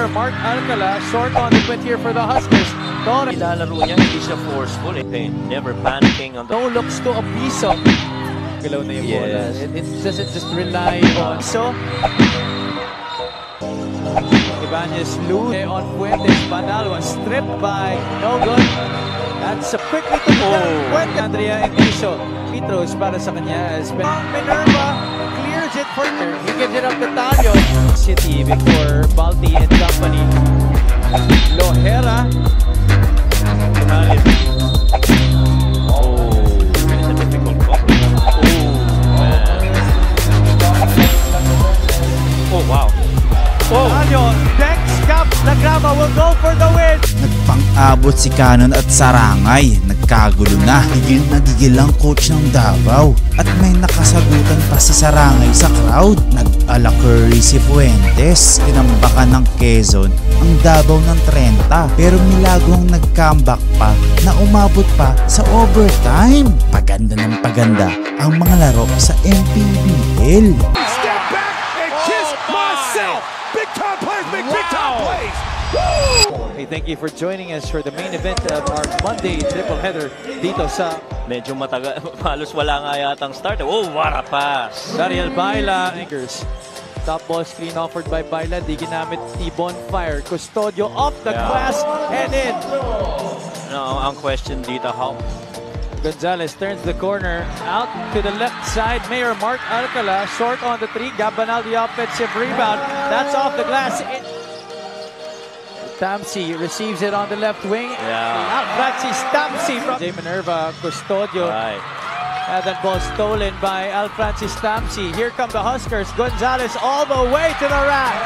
Mayor Mark Alcala, short on the quit here for the Huskers. Nilalaro niya, hindi siya forceful. Never panicking on the... No looks to a piso. Galaw na yung bola. It doesn't just rely on piso. Ibanez loose on Fuentes. Banal was stripped by no good. That's a quickly to Fuentes. Andrea Enriso. Petros para sa kanya as Minerva clears it for her. He gives it up to Talio. City before Balti and company. Lohera. Oh, wow. Talio, next cap, Lagrama will go for the win. Nagpang-abot si Canon at Sarangay. Nagkagulo na. Gigil na gigil ang coach ng Davao. At may nakasagutan pa si Sarangay sa crowd. Nag-ala-curry si Fuentes. Tinambakan ng Quezon ang Davao ng 30. Pero milagong nag-comeback pa na umabot pa sa overtime. Paganda ng paganda ang mga laro sa MPBL. Step back and kiss myself. Big time plays make big time plays. Hey, thank you for joining us for the main event of our Monday triple header dito sa Medyo matagal, halos wala nga yatang start. Oh, what a pass! Dariel Baila. Anchors. Top ball screen offered by Baila. Di ginamit ni Bonfire. Custodio off the glass and in. No, ang question dito, how? Gonzalez turns the corner out to the left side. Mayor Mark Alcala short on the three. Gabanal the offensive rebound. That's off the glass. Tamsi receives it on the left wing. Francis Tamsi from Minerva. Custodio. Right. And that ball stolen by Al Francis Tamsi. Here come the Huskers. Gonzalez all the way to the rack.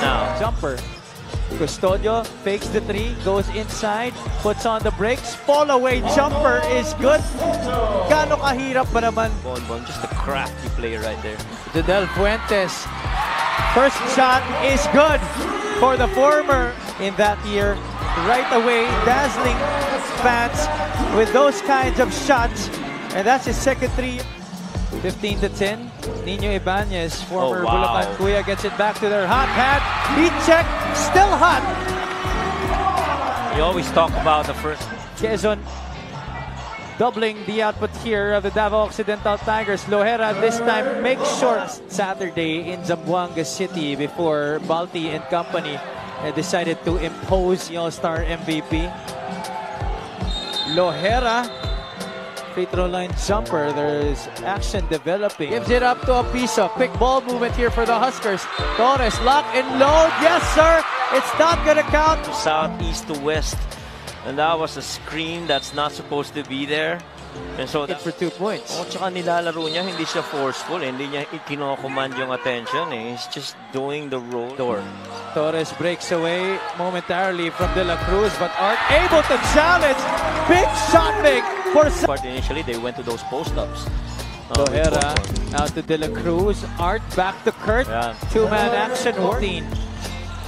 Now, Jumper. Custodio fakes the three, goes inside, puts on the brakes, fall away jumper is good. Gaano kahirap ba naman? Bonbon, just a crafty play right there. Jodel Fuentes. First shot is good for the former in that year. Right away, dazzling fans with those kinds of shots. And that's his second three. 15-10. Nino Ibanez, former Bulacan Kuya, gets it back to their hot pad. Heat check, still hot. You always talk about the first. Quezon doubling the output here of the Davao Occidental Tigers. Lohera this time makes short. Saturday in Zamboanga City before Balti and company decided to impose the All-Star MVP. Lohera. Free throw line jumper. There's action developing. Gives it up to a piece of quick ball movement here for the Huskers. Torres lock and load. Yes, sir. It's not gonna count. Southeast to west. And that was a screen that's not supposed to be there. And so Hit for 2 points. Oh, tsaka nilalaro niya, hindi siya forceful. Hindi niya ikinocommand yung attention. He's just doing the roll. Torres breaks away momentarily from De La Cruz, but Art able to challenge. Big shot make for But initially, they went to those post-ups. Lohera out to De La Cruz. Art back to Kurt. Two-man action. 14.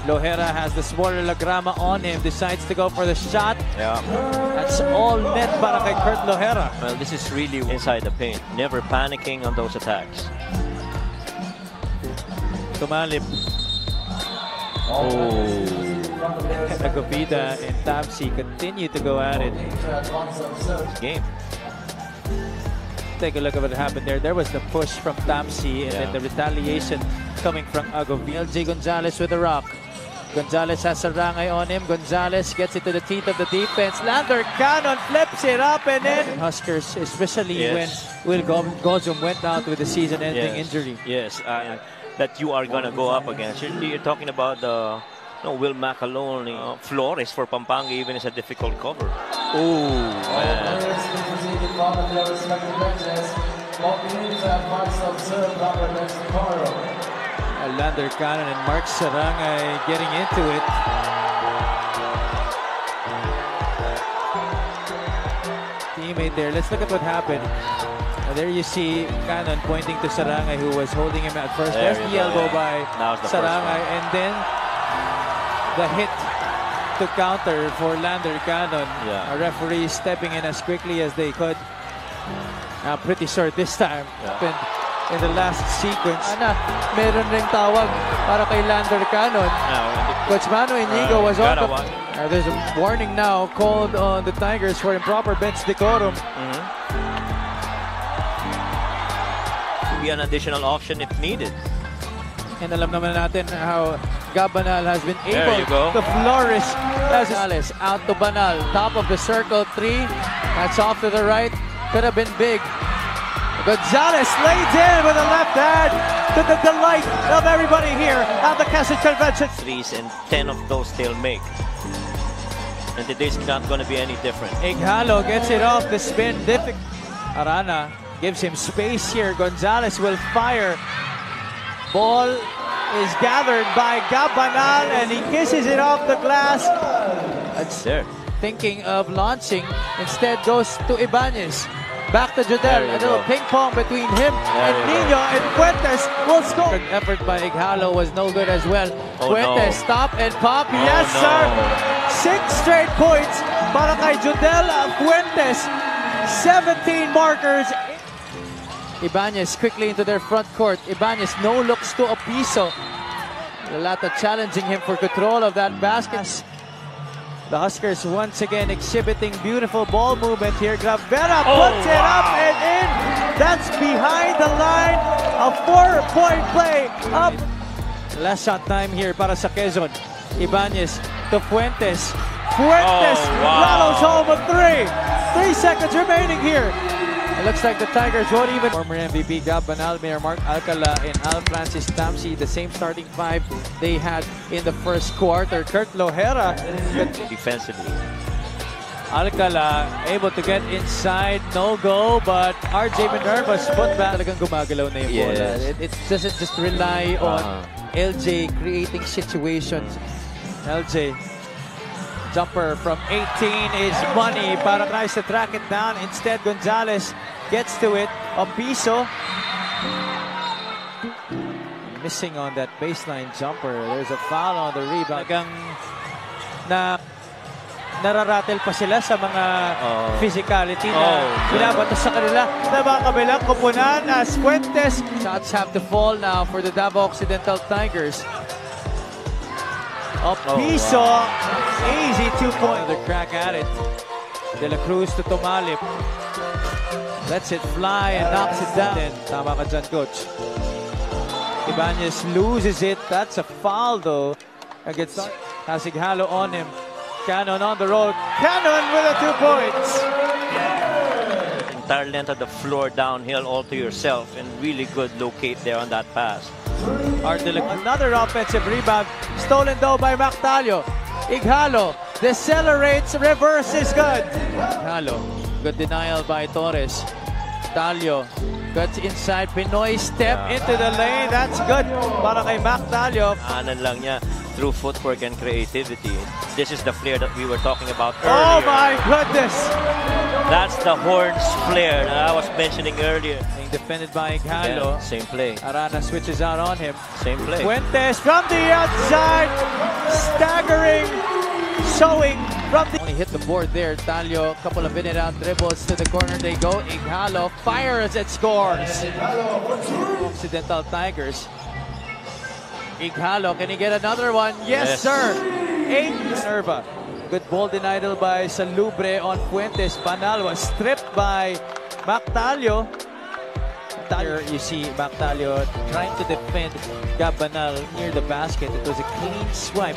Lohera has the smaller Lagrama on him. Decides to go for the shot. That's all net para kay Kurt Lohera. Well, this is really inside the paint. Never panicking on those attacks. Tumalib. Agopida and Tamsi continue to go at it. Game. Take a look at what happened there. There was the push from Tamsi and then the retaliation coming from Agopida. LJ Gonzalez with the rock. Gonzalez has Sarangay on him. Gonzalez gets it to the teeth of the defense. Lander Cannon flips it up and then Huskers, especially when Will Gozum went out with a season-ending injury. Yes, that you are gonna go up against. You're talking about the Will McAlone, Flores for Pampanga even is a difficult cover. Lander Cannon and Mark Sarangay getting into it. Teammate there. Let's look at what happened. There you see Cannon pointing to Sarangay, who was holding him at first. There's the elbow by Sarangay, and then the hit to counter for Lander Cannon. A referee stepping in as quickly as they could. I'm pretty sure this time happened in the last sequence. Meron ring tawag para kay Lander Cannon. Coach Mano Inigo was on gotta the... watch. There's a warning now called on the Tigers for improper bench decorum. Be an additional option if needed. And alam naman natin how Gab Banal has been There able you go. to flourish. Gonzalez out to Banal, top of the circle, 3. That's off to the right. Could have been big. Gonzalez lays in with a left hand to the delight of everybody here at the Quezon Convention. Threes and 10 of those they'll make. And today's not going to be any different. Ighalo gets it off the spin. Arana gives him space here. Gonzalez will fire. Ball is gathered by Gab Banal and he kisses it off the glass. That's there. Thinking of launching, instead goes to Ibanez. Back to Jodel. A little ping pong between him and Nino, and Fuentes will score. Good effort by Ighalo was no good as well. Fuentes stop and pop. Yes, sir. 6 straight points para kay Jodel Fuentes. 17 markers. Ibanez quickly into their front court. Ibanez no looks to Opiso. Lalata challenging him for control of that basket. The Huskers once again exhibiting beautiful ball movement here. Gravera puts it up and in. That's behind the line. A 4-point play up. Last shot time here para sa Quezon. Ibanez to Fuentes. Fuentes rattles home a 3. 3 seconds remaining here. It looks like the Tigers won't even. Former MVP Gab Banal, Mayor Mark Alcala, and Al Francis Tamsi, the same starting 5 they had in the first quarter. Kurt Lohera Defensively. Alcala able to get inside, no go, but RJ Minerva's put back. Talagang gumagalaw na yung bola. It doesn't just rely on LJ creating situations. LJ. Jumper from 18 is money. Para tries to track it down. Instead, Gonzalez gets to it. Opiso missing on that baseline jumper. There's a foul on the rebound. Nararatel pa sila sa mga physicality na binabato sa kanila. Na mga kabilang kupunan as Fuentes. Shots have to fall now for the Davao Occidental Tigers. Opiso, easy 2-point. Another crack at it. De La Cruz to Tomalip. Lets it fly and knocks it down. Tama ka dyan, Coach. Ibanez loses it. That's a foul, though. Against Ighalo on him. Cannon on the road. Cannon with the 2 points. Entire length of the floor downhill all to yourself, and really good locate there on that pass. Another offensive rebound. Stolen though by Mactalio. Ighalo decelerates. Reverse is good. Ighalo. Good denial by Torres. Talio cuts inside. Pinoy step into the lane. That's good para kay Mactalio. Anan lang niya through footwork and creativity. This is the flair that we were talking about earlier. Oh my goodness. That's the Horns flair that I was mentioning earlier. Being defended by Ighalo. Same play. Arana switches out on him. Same play. Fuentes from the outside. Staggering. Showing from the... Only hit the board there. Talio, couple of in-and-out dribbles to the corner they go. Ighalo fires and scores. Occidental Tigers. Ighalo, can he get another one? Yes, sir. 8. Minerva. Good ball denied by Salubre on Fuentes. Banal was stripped by Mactalio. Here you see Mactalio trying to defend Gab Banal near the basket. It was a clean swipe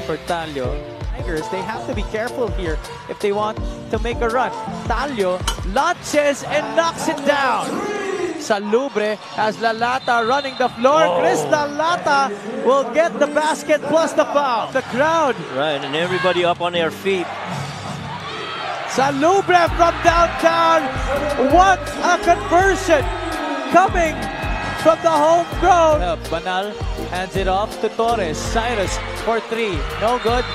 for Talio. Tigers, they have to be careful here if they want to make a run. Talio launches and knocks it down. Salubre has Lalata running the floor. Chris Lalata will get the basket plus the foul. The crowd. Right, and everybody up on their feet. Salubre from downtown. What a conversion coming from the homegrown. Banal hands it off to Torres. Cyrus for 3. No good.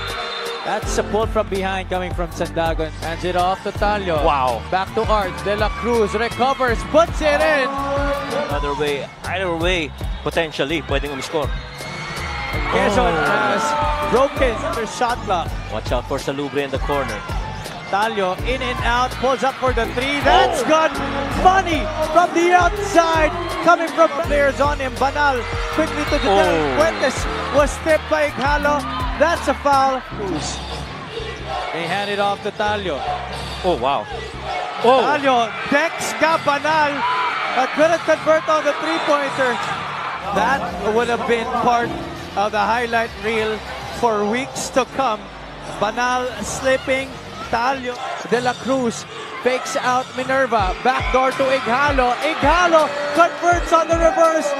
That's a pull from behind coming from Sandagon. Hands it off to Talio. Wow. Back to Art. De La Cruz recovers, puts it in. Either way, potentially, pwedeng umiscore. Quezon has broken their shot clock. Watch out for Salubre in the corner. Talio in and out, pulls up for the 3. That's good. Money from the outside, coming from players on him. Banal quickly to the Fuentes was stripped by Ighalo. That's a foul. They hand it off to Talio. Oh, wow. Oh, Talio decks Gabanal, but couldn't convert on the three-pointer. That would have been part of the highlight reel for weeks to come. Banal slipping. Talio. De La Cruz fakes out Minerva. Backdoor to Ighalo. Ighalo converts on the reverse.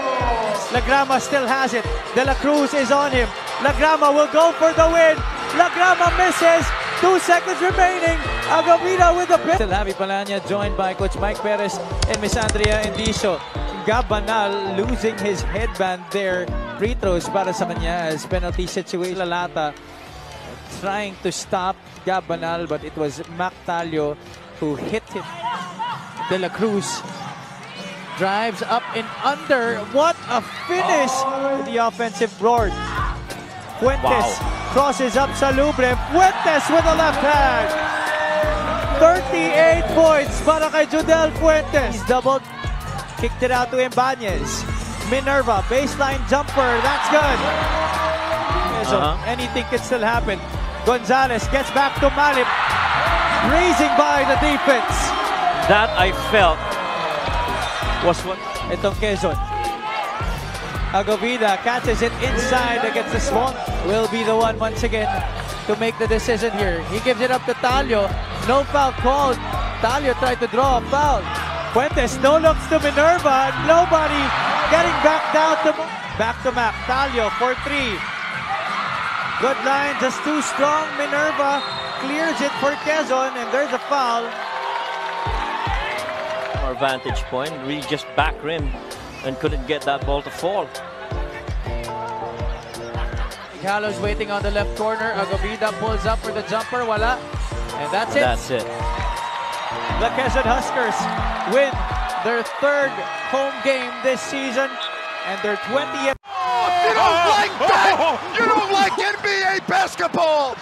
Lagrama still has it. De La Cruz is on him. Lagrama will go for the win. Lagrama misses. 2 seconds remaining. Agavida with the pin. Still Javi Palanya joined by Coach Mike Perez and Miss Andrea Endicio. Gabanal losing his headband there. Free throws para sa kanya as penalty situation. Lalata trying to stop Gabanal, but it was Mac Talio who hit him. De La Cruz drives up and under. What a finish! The offensive board. Fuentes crosses up Salubre. Fuentes with a left hand. 38 points para kay Judel Fuentes. Doubled. Kicked it out to Ibanez. Minerva, baseline jumper. That's good. So anything can still happen. Gonzalez gets back to Malip. Raising by the defense. that I felt was what... Itong Quezon. Agavida catches it inside against the Swan. Will be the one once again to make the decision here. He gives it up to Talio. No foul called. Talio tried to draw a foul. Fuentes, no looks to Minerva. Nobody getting back down to... Back to Mac. Talio for 3. Good line, just too strong. Minerva clears it for Quezon, and there's a foul. Our vantage point, really just back rim and couldn't get that ball to fall. Ighalo's waiting on the left corner. Agavida pulls up for the jumper. Wala. And that's it. That's it. The Quezon Huskers win their 3rd home game this season and their 20th. You don't like that! You don't like NBA basketball!